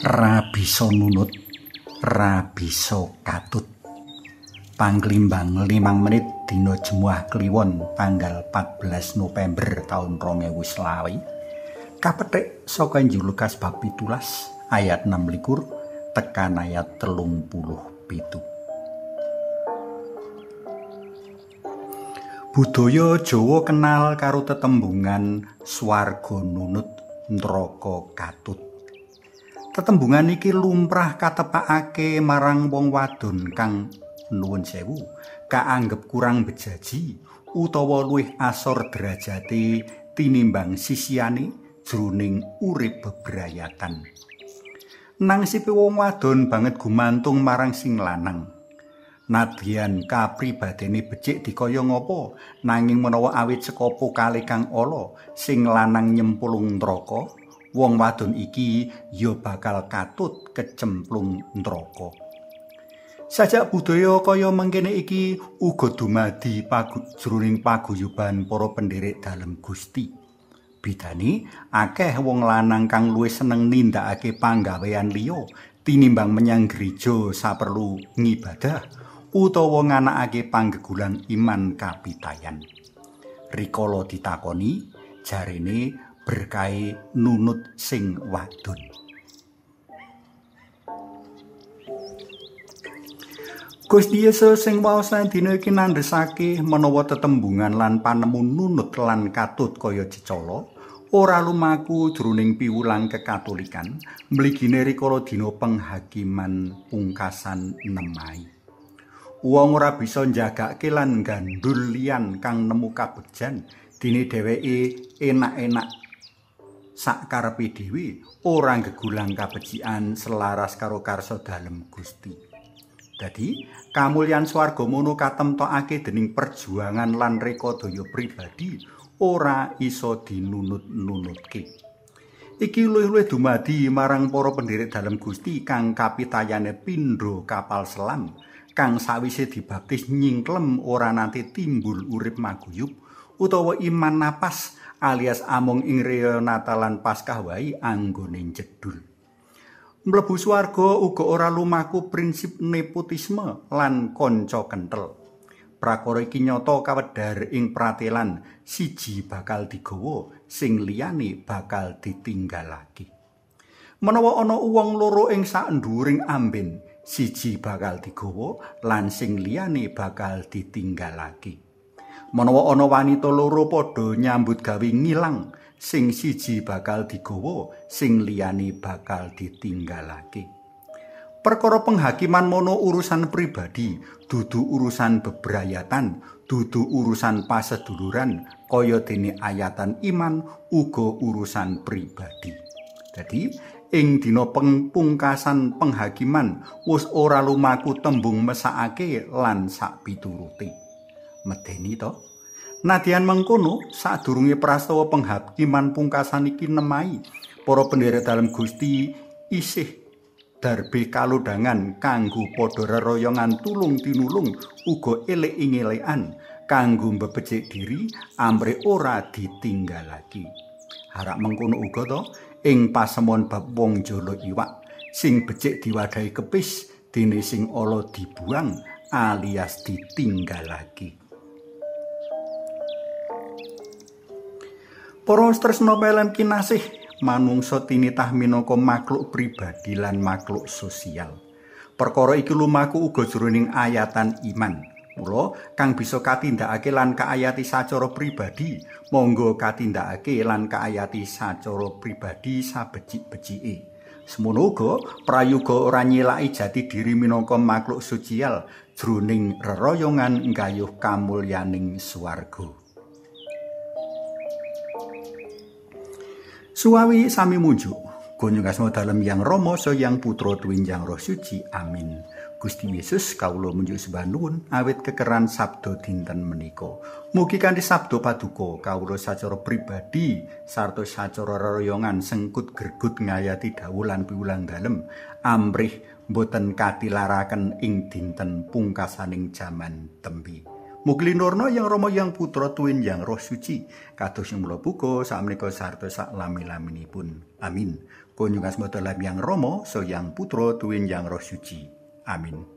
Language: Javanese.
Ra bisa nunut, ra bisa katut. Panglimbang 5 menit dina Jemuah Kliwon tanggal 14 November tahun 2020. Kapethik saka Injil Lukas bab 17 ayat 26 tekan ayat 37. Budaya Jawa kenal karo tetembungan swarga nunut, neraka katut. Tetembungan iki lumrah katepakake marang wong wadon kang nuwun sewu kaanggep kurang bejaji utawa luwih asor derajate tinimbang sisiyane jroning urip bebrayatan. Nangsipe wong wadon banget gumantung marang sing lanang. Nadyan kapribadene becik dikaya ngapa nanging menawa awit saka pokale kang ala sing lanang nyemplung neraka, wong wadon iki ya bakal katut kecemplung neraka. Sajak budaya kaya mengkene iki uga dumadi jroning paguyuban para penderek dalem Gusti. Bidane akeh wong lanang kang luwih seneng nindakake panggawean liya tinimbang menyang gereja saperlu ngibadah utawa nganakake panggegulang iman kapitayan. Rikala ditakoni, jarene berkahe nunut sing wadon. Gusti Yesus sing waosan dina iki nandhesake menawa tetembungan lan panemu nunut lan katut kaya cecala ora lumaku jroning piwulang kekatolikan mligine rikala dina penghakiman pungkasan 6 Mei. Wong ora bisa njagake lan gandul liyan kang nemu kabegjan dene dheweke enak-enak sakarepe dhewe ora gegulang kabecikan selaras karo karsa dalem Gusti. Dadi kamulyan swarga mono katemtokake dening perjuangan lan reka daya pribadi ora iso dinunut-nunutke. Iki luwih-luwih dumadi marang para penderek dalem Gusti kang kapitayane pindho kapal selam kang sawise dibaptis nyingklem ora nate timbul urip maguyub utawa iman napas alias amung ing reya Natal lan Paskah wae anggone jedul. Mlebu swarga uga ora lumaku prinsip nepotisme lan kanca kenthel. Prakara iki nyata kawedhar ing pratelan siji bakal digawa sing liyane bakal ditinggalake. Menawa ana wong loro ing sak nduring amben, siji bakal digawa lan sing liyane bakal ditinggalake. Menawa ana wanita loro padha nyambut gawe ngilang, sing siji bakal digawa, sing liyane bakal ditinggalake. Perkara penghakiman mono urusan pribadi, dudu urusan bebrayatan, dudu urusan paseduluran, kaya dene ayatan iman uga urusan pribadi. Dadi ing dina pungkasan penghakiman wis ora lumaku tembung mesakake lan sak piturute. Medeni to? Nadyan mengkono sadurunge prastawa penghakiman pungkasan iki nemai, para penderek dalem Gusti isih darbe kalodhangan kanggo padha reroyongan tulung tinulung uga elek-elekan kanggo mbebecik diri amrih ora ditinggalake. Harap mengkono uga to ing pasemon bab wong jala iwak sing becik diwadahi kepis dene sing ala dibuang alias ditinggalake. Para tresna pelem kinasih manungsa tinitah minangka makhluk pribadi lan makhluk sosial. Perkara iki lumaku uga jroning ayatan iman. Mula kang bisa katindakake lan kaayati sacara pribadi, monggo katindakake lan kaayati sacara pribadi sabecik-becike. Semono uga prayoga ora nyelaki jati diri minangka makhluk sosial jroning reroyongan nggayuh kamulyaning swarga. Suwawi sami munjuk, gunjung asma dalem Yang Rama Yang Putra Tuwinjang Roh Suci. Amin. Gusti Yesus kawula munjuk sembah nuwun awit kekeran sabda dinten menika. Mugi kanthi sabda paduka kawula sacara pribadi sarta sacara reroyongan sengkut gregut ngayati dawuh lan piwulang dalem amrih boten katilaraken ing dinten pungkasaning jaman tembe. Mugi linurna yang Rama yang Putra tuwin yang Roh Suci kados sing mula buka sakmenika sarta sak lami-laminipun. Amin. Kunjungan semoga yang Rama so yang Putra tuwin yang Roh Suci. Amin.